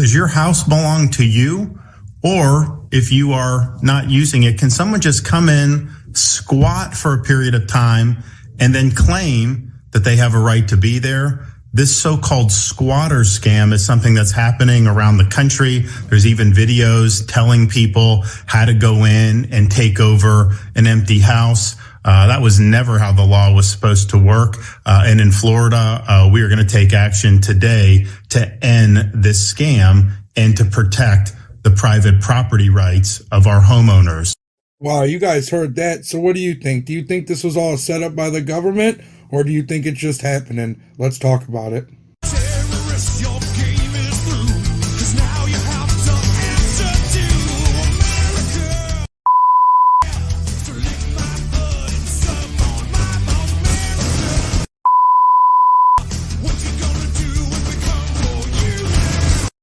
Does your house belong to you? Or if you are not using it, can someone just come in, squat for a period of time, and then claim that they have a right to be there? This so-called squatter scam is something that's happening around the country. There's even videos telling people how to go in and take over an empty house. That was never how the law was supposed to work. And in Florida, we are going to take action today to end this scam and to protect the private property rights of our homeowners. Wow, you guys heard that. So what do you think? Do you think this was all set up by the government, or do you think it's just happening? Let's talk about it.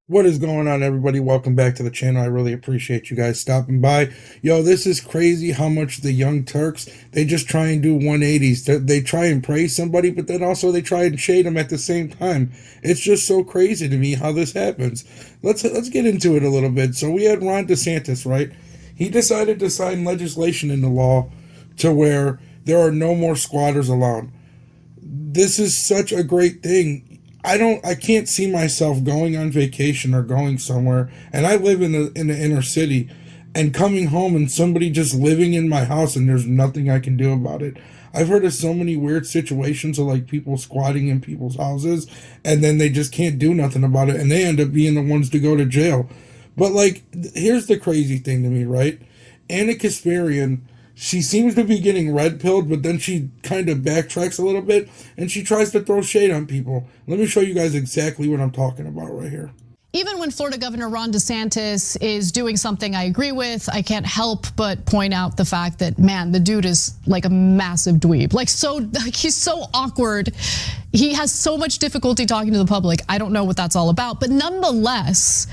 What is going on, everybody? Welcome back to the channel. I really appreciate you guys stopping by. Yo, this is crazy how much the Young Turks, they just try and do 180s. They try and praise somebody, but then also they try and shade them at the same time. It's just so crazy to me how this happens. Let's get into it a little bit. So we had Ron DeSantis, right? He decided to sign legislation into law to where there are no more squatters allowed. This is such a great thing. I can't see myself going on vacation or going somewhere, and I live in the inner city, and coming home and somebody just living in my house and there's nothing I can do about it. I've heard of so many weird situations of like people squatting in people's houses and then they just can't do nothing about it and they end up being the ones to go to jail. But like, here's the crazy thing to me, right? Kasparian, she seems to be getting red-pilled, but then she kind of backtracks a little bit, and she tries to throw shade on people. Let me show you guys exactly what I'm talking about right here. Even when Florida Governor Ron DeSantis is doing something I agree with, I can't help but point out the fact that, man, the dude is like a massive dweeb. He's so awkward. He has so much difficulty talking to the public. I don't know what that's all about, but nonetheless,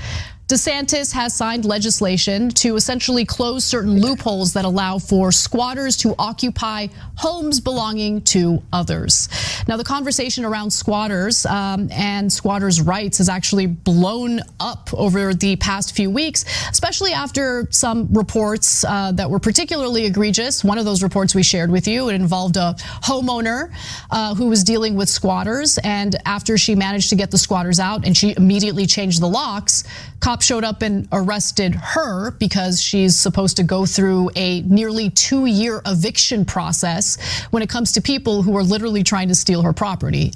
DeSantis has signed legislation to essentially close certain loopholes that allow for squatters to occupy homes belonging to others. Now, the conversation around squatters and squatters' rights has actually blown up over the past few weeks, especially after some reports that were particularly egregious. One of those reports we shared with you, it involved a homeowner who was dealing with squatters, and after she managed to get the squatters out and she immediately changed the locks, cops showed up and arrested her because she's supposed to go through a nearly 2-year eviction process when it comes to people who are literally trying to steal her property.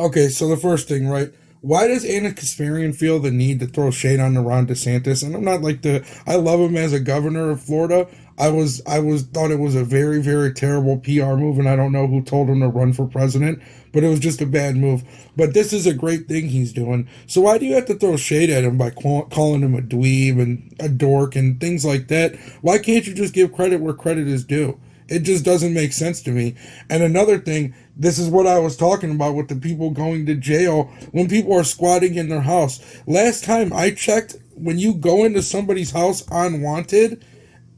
Okay, so the first thing, right? Why does Kasparian feel the need to throw shade on Ron DeSantis? And I'm not like I love him as a governor of Florida. I thought it was a very, very terrible PR move, and I don't know who told him to run for president, but it was just a bad move. But this is a great thing he's doing. So why do you have to throw shade at him by calling him a dweeb and a dork and things like that? Why can't you just give credit where credit is due? It just doesn't make sense to me. And another thing, this is what I was talking about with the people going to jail when people are squatting in their house. Last time I checked, when you go into somebody's house unwanted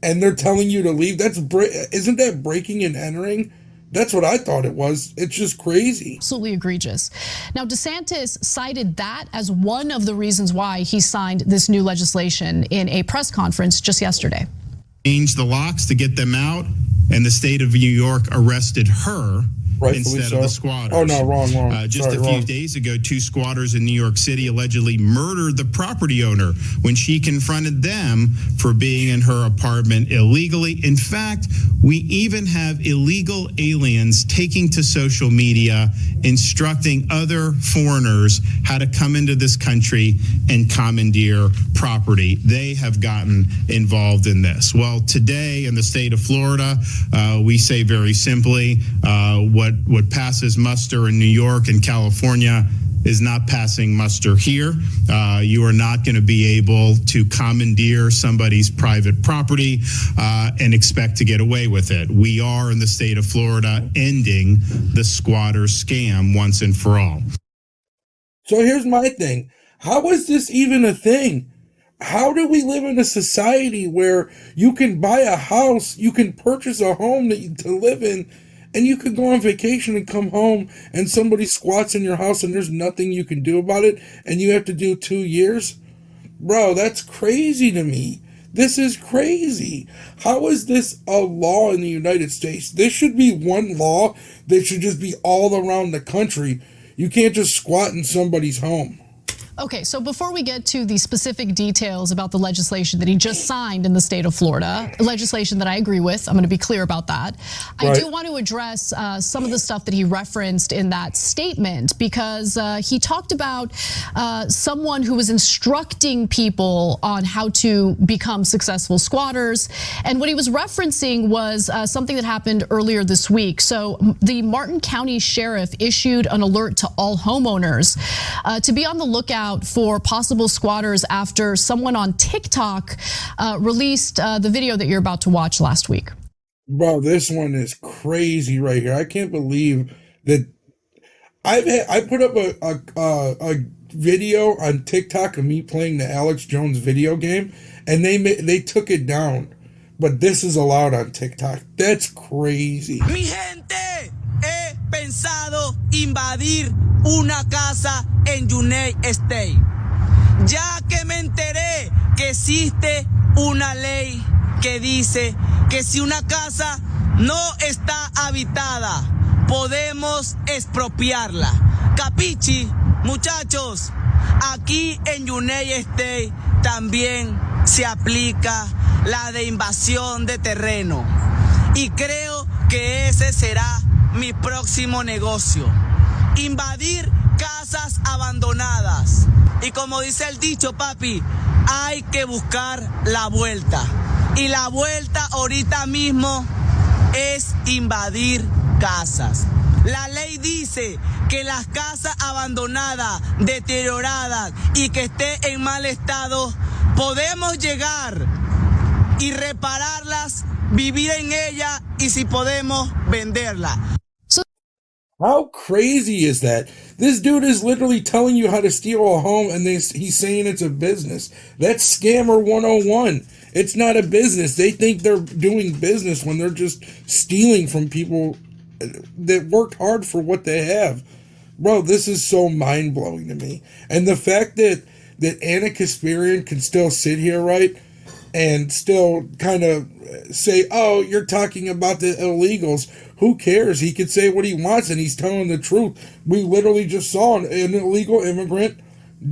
and they're telling you to leave, isn't that breaking and entering? That's what I thought it was. It's just crazy. Absolutely egregious. Now, DeSantis cited that as one of the reasons why he signed this new legislation in a press conference just yesterday. Changed the locks to get them out, and the state of New York arrested her instead of the squatters. Oh, no, wrong. Just a few days ago, 2 squatters in New York City allegedly murdered the property owner when she confronted them for being in her apartment illegally. In fact, we even have illegal aliens taking to social media, instructing other foreigners how to come into this country and commandeer property. They have gotten involved in this. Well, today in the state of Florida, we say very simply, what passes muster in New York and California is not passing muster here. You are not going to be able to commandeer somebody's private property and expect to get away with it. We are in the state of Florida ending the squatter scam once and for all. So here's my thing. How is this even a thing? How do we live in a society where you can buy a house, you can purchase a home to live in, and you could go on vacation and come home and somebody squats in your house and there's nothing you can do about it and you have to do 2 years? Bro, that's crazy to me. This is crazy. How is this a law in the United States? This should be one law that should just be all around the country. You can't just squat in somebody's home. Okay, so before we get to the specific details about the legislation that he just signed in the state of Florida, legislation that I agree with, I'm going to be clear about that. Right. I do want to address some of the stuff that he referenced in that statement, because he talked about someone who was instructing people on how to become successful squatters. And what he was referencing was something that happened earlier this week. So the Martin County Sheriff issued an alert to all homeowners to be on the lookout for possible squatters after someone on TikTok released the video that you're about to watch last week. Bro, this one is crazy right here. I can't believe that I put up a video on TikTok of me playing the Alex Jones video game, and they took it down. But this is allowed on TikTok. That's crazy. Mi gente, he pensado invadir una casa en United States, ya que me enteré que existe una ley que dice que si una casa no está habitada, podemos expropiarla. Capichi, muchachos, aquí en United States también se aplica la de invasión de terreno. Y creo que ese será mi próximo negocio. Invadir casas abandonadas. Y como dice el dicho, papi, hay que buscar la vuelta. Y la vuelta ahorita mismo es invadir casas. La ley dice que las casas abandonadas, deterioradas y que esté en mal estado, podemos llegar y repararlas, vivir en ella y si podemos venderla. How crazy is that? This dude is literally telling you how to steal a home, and he's saying it's a business. That's scammer 101. It's not a business. They think they're doing business when they're just stealing from people that worked hard for what they have. Bro, this is so mind-blowing to me. And the fact that Anna Kasparian can still sit here, right, and still kind of say, oh, you're talking about the illegals. Who cares? He could say what he wants, and he's telling the truth. We literally just saw an illegal immigrant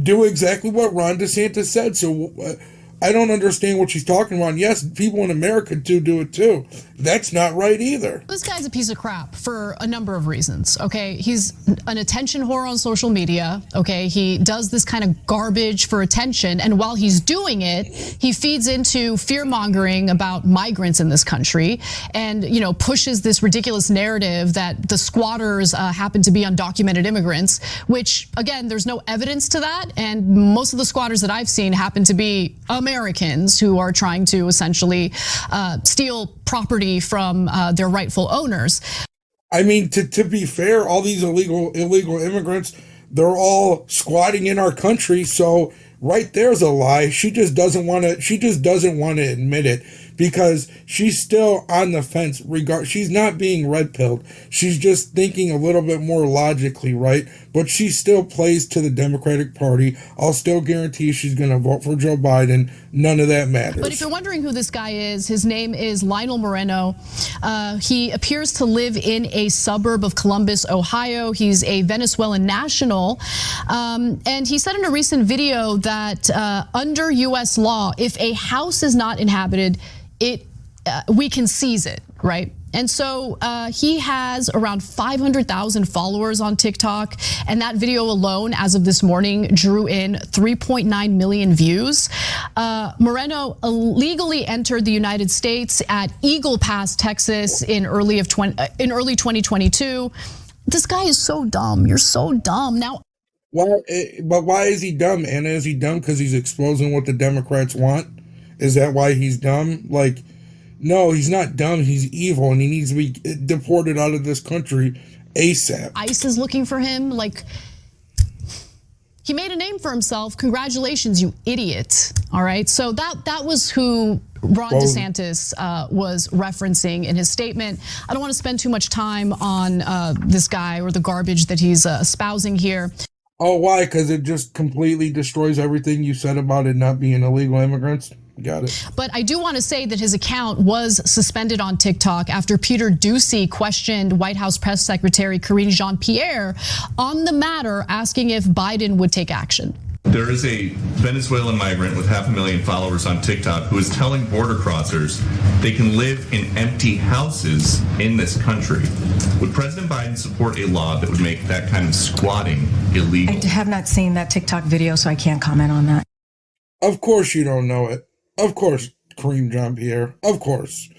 do exactly what Ron DeSantis said. So I don't understand what she's talking about. Yes, people in America do it too. That's not right either. This guy's a piece of crap for a number of reasons, okay? He's an attention whore on social media, okay? He does this kind of garbage for attention, and while he's doing it, he feeds into fear-mongering about migrants in this country and, you know, pushes this ridiculous narrative that the squatters happen to be undocumented immigrants, which, again, there's no evidence to that, and most of the squatters that I've seen happen to be Americans who are trying to essentially steal property from their rightful owners. I mean, to be fair, all these illegal immigrants, they're all squatting in our country. So right there's a lie. She just doesn't want to admit it because she's still on the fence. She's not being red pilled. She's just thinking a little bit more logically, right? But she still plays to the Democratic Party. I'll still guarantee she's going to vote for Joe Biden. None of that matters. But if you're wondering who this guy is, his name is Lionel Moreno. He appears to live in a suburb of Columbus, Ohio. He's a Venezuelan national. And he said in a recent video that under U.S. law, if a house is not inhabited, we can seize it, right? And so he has around 500,000 followers on TikTok, and that video alone, as of this morning, drew in 3.9 million views. Moreno illegally entered the United States at Eagle Pass, Texas, in early 2022. This guy is so dumb. You're so dumb. Now, but why is he dumb, Anna? Is he dumb because he's exposing what the Democrats want? Is that why he's dumb? Like, no, he's not dumb. He's evil, and he needs to be deported out of this country ASAP. ICE is looking for him. Like, he made a name for himself. Congratulations, you idiot. All right. So that was who Ron DeSantis was referencing in his statement. I don't want to spend too much time on this guy or the garbage that he's espousing here. Oh, why? Because it just completely destroys everything you said about it not being illegal immigrants? Got it. But I do want to say that his account was suspended on TikTok after Peter Doocy questioned White House Press Secretary Karine Jean-Pierre on the matter, asking if Biden would take action. There is a Venezuelan migrant with 500,000 followers on TikTok who is telling border crossers they can live in empty houses in this country. Would President Biden support a law that would make that kind of squatting illegal? I have not seen that TikTok video, so I can't comment on that. Of course you don't know it. Of course, Kareem Jean-Pierre. Of course.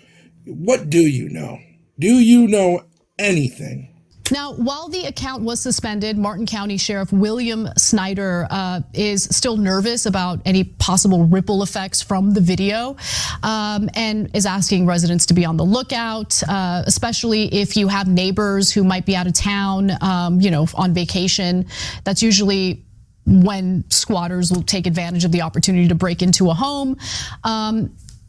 What do you know? Do you know anything? Now, while the account was suspended, Martin County Sheriff William Snyder is still nervous about any possible ripple effects from the video, and is asking residents to be on the lookout, especially if you have neighbors who might be out of town, on vacation. That's usually when squatters will take advantage of the opportunity to break into a home.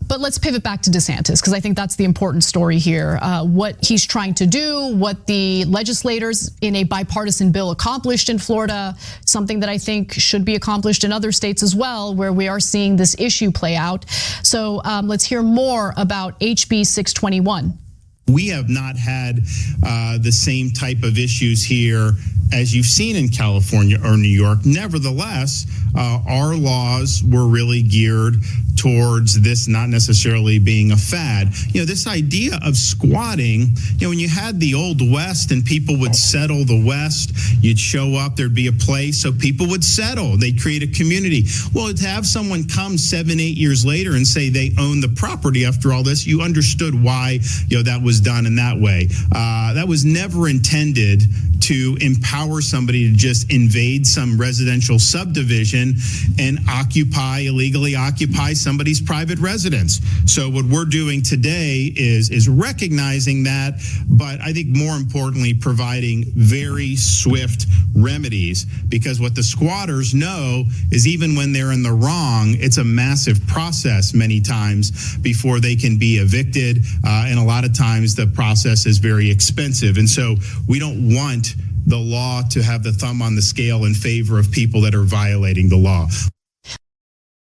But let's pivot back to DeSantis, because I think that's the important story here. What he's trying to do, what the legislators in a bipartisan bill accomplished in Florida, something that I think should be accomplished in other states as well, where we are seeing this issue play out. So let's hear more about HB 621. We have not had the same type of issues here as you've seen in California or New York. Nevertheless, our laws were really geared towards this not necessarily being a fad. This idea of squatting, when you had the Old West and people would settle the West, you'd show up, there'd be a place, so people would settle. They'd create a community. Well, to have someone come 7-8 years later and say they own the property after all this, you understood why that was done in that way. That was never intended to empower somebody to just invade some residential subdivision and illegally occupy somebody's private residence. So what we're doing today is recognizing that, but I think more importantly, providing very swift remedies, because what the squatters know is even when they're in the wrong, it's a massive process many times before they can be evicted. And a lot of times the process is very expensive. And so we don't want the law to have the thumb on the scale in favor of people that are violating the law.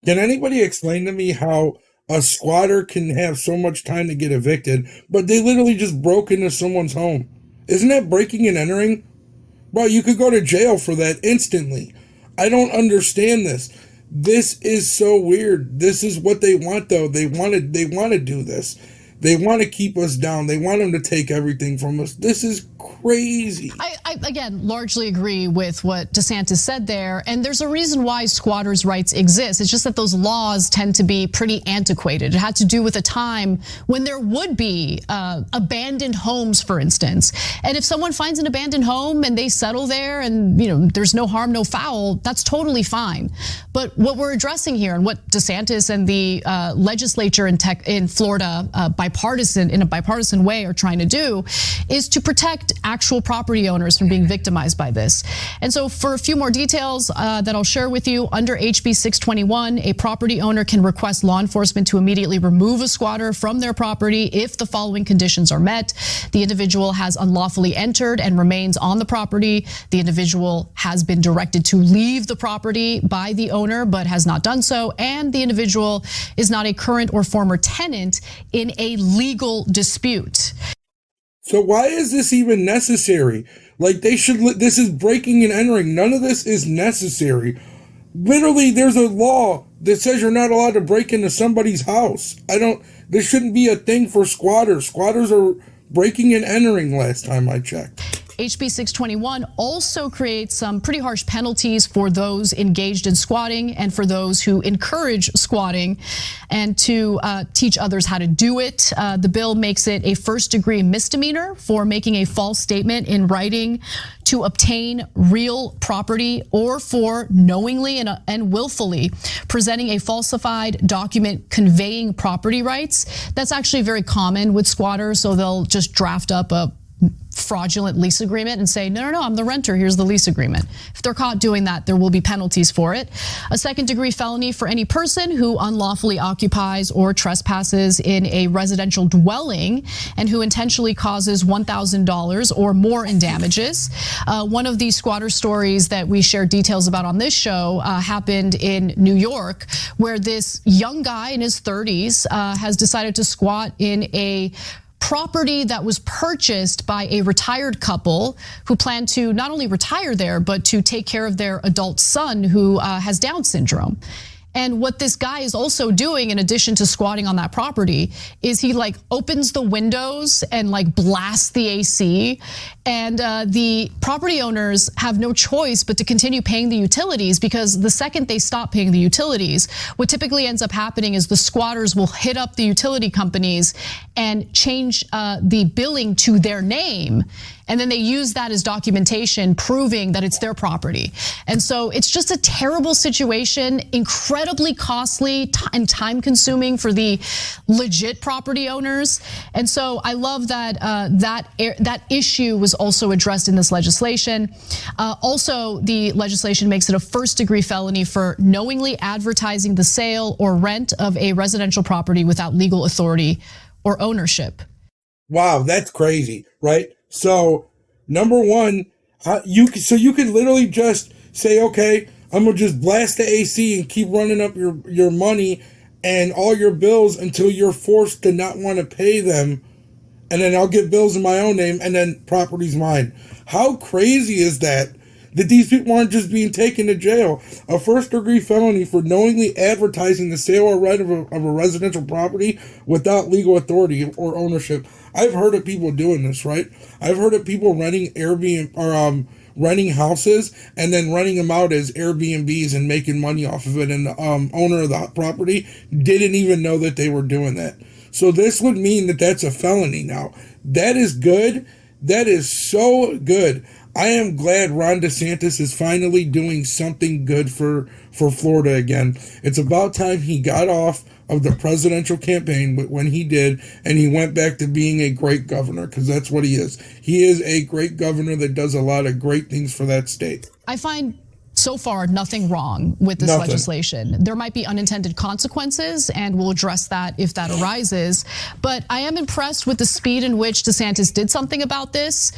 Can anybody explain to me how a squatter can have so much time to get evicted, but they literally just broke into someone's home? Isn't that breaking and entering? Bro, you could go to jail for that instantly. I don't understand this. This is so weird. This is what they want, though. They want to do this. They want to keep us down. They want them to take everything from us. This is crazy. I again, largely agree with what DeSantis said there. And there's a reason why squatters' rights exist. It's just that those laws tend to be pretty antiquated. It had to do with a time when there would be abandoned homes, for instance. And if someone finds an abandoned home and they settle there and, there's no harm, no foul, that's totally fine. But what we're addressing here and what DeSantis and the legislature in Florida in a bipartisan way are trying to do is to protect actual property owners from being victimized by this. And so for a few more details that I'll share with you, under HB 621, a property owner can request law enforcement to immediately remove a squatter from their property if the following conditions are met. The individual has unlawfully entered and remains on the property. The individual has been directed to leave the property by the owner but has not done so. And the individual is not a current or former tenant in a legal dispute. So why is this even necessary? This is breaking and entering. None of this is necessary. Literally, there's a law that says you're not allowed to break into somebody's house. This shouldn't be a thing for squatters. Squatters are breaking and entering last time I checked. HB 621 also creates some pretty harsh penalties for those engaged in squatting and for those who encourage squatting and to teach others how to do it. The bill makes it a first-degree misdemeanor for making a false statement in writing to obtain real property or for knowingly and willfully presenting a falsified document conveying property rights. That's actually very common with squatters, so they'll just draft up a fraudulent lease agreement and say, no, I'm the renter, here's the lease agreement. If they're caught doing that, there will be penalties for it. A second-degree felony for any person who unlawfully occupies or trespasses in a residential dwelling and who intentionally causes $1,000 or more in damages. One of these squatter stories that we shared details about on this show happened in New York, where this young guy in his 30s has decided to squat in a property that was purchased by a retired couple who planned to not only retire there, but to take care of their adult son who has Down syndrome. And what this guy is also doing, in addition to squatting on that property, is he like opens the windows and like blasts the AC. And the property owners have no choice but to continue paying the utilities, because the second they stop paying the utilities, what typically ends up happening is the squatters will hit up the utility companies and change the billing to their name. And then they use that as documentation proving that it's their property. And so it's just a terrible situation, incredibly costly and time consuming for the legit property owners. And so I love that that issue was also addressed in this legislation. Also, the legislation makes it a first-degree felony for knowingly advertising the sale or rent of a residential property without legal authority or ownership. Wow, that's crazy, right? So, number one, you can literally just say, okay, I'm gonna just blast the AC and keep running up your money and all your bills until you're forced to not want to pay them, and then I'll get bills in my own name, and then property's mine. How crazy is that? That these people aren't just being taken to jail. A first-degree felony for knowingly advertising the sale or rent of a residential property without legal authority or ownership. I've heard of people doing this, right? I've heard of people renting Airbnb or renting houses and then renting them out as Airbnbs and making money off of it. And the owner of the property didn't even know that they were doing that. So this would mean that that's a felony now. That is good. That is so good. I am glad Ron DeSantis is finally doing something good for Florida again. It's about time he got off of the presidential campaign when he did, and he went back to being a great governor, because that's what he is. He is a great governor that does a lot of great things for that state. I find so far nothing wrong with this legislation. There might be unintended consequences, and we'll address that if that arises. But I am impressed with the speed in which DeSantis did something about this.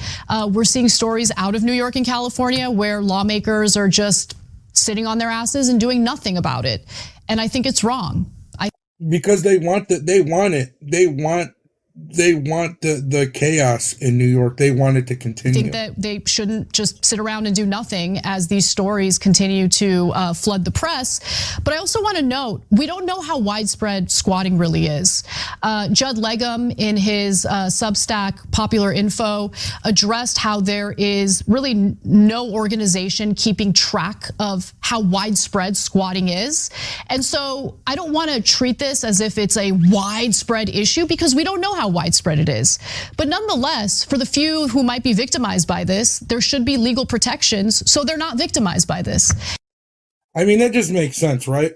We're seeing stories out of New York and California where lawmakers are just sitting on their asses and doing nothing about it. And I think it's wrong. Because they want the chaos in New York. They want it to continue. I think that they shouldn't just sit around and do nothing as these stories continue to flood the press. But I also want to note, we don't know how widespread squatting really is. Judd Legum, in his Substack Popular Info, addressed how there is really no organization keeping track of how widespread squatting is. And so I don't want to treat this as if it's a widespread issue, because we don't know how widespread it is. But nonetheless, for the few who might be victimized by this, there should be legal protections so they're not victimized by this. I mean, that just makes sense, right?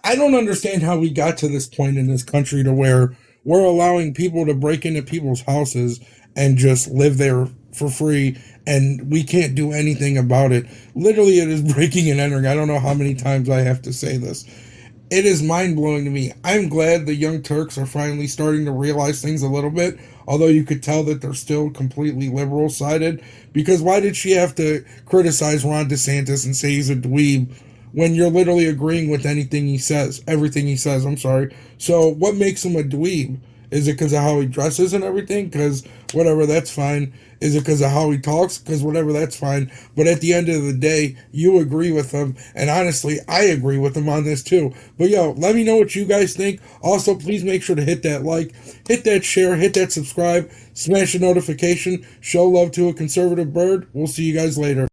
I don't understand how we got to this point in this country to where we're allowing people to break into people's houses and just live there for free, and we can't do anything about it. Literally, it is breaking and entering. I don't know how many times I have to say this. It is mind-blowing to me. I'm glad the Young Turks are finally starting to realize things a little bit, although you could tell that they're still completely liberal-sided, because why did she have to criticize Ron DeSantis and say he's a dweeb when you're literally agreeing with everything he says? I'm sorry. So what makes him a dweeb? Is it because of how he dresses and everything? Because whatever, that's fine. Is it because of how he talks? Because whatever, that's fine. But at the end of the day, you agree with him. And honestly, I agree with him on this too. But yo, let me know what you guys think. Also, please make sure to hit that like, hit that share, hit that subscribe, smash the notification, show love to a conservative bird. We'll see you guys later.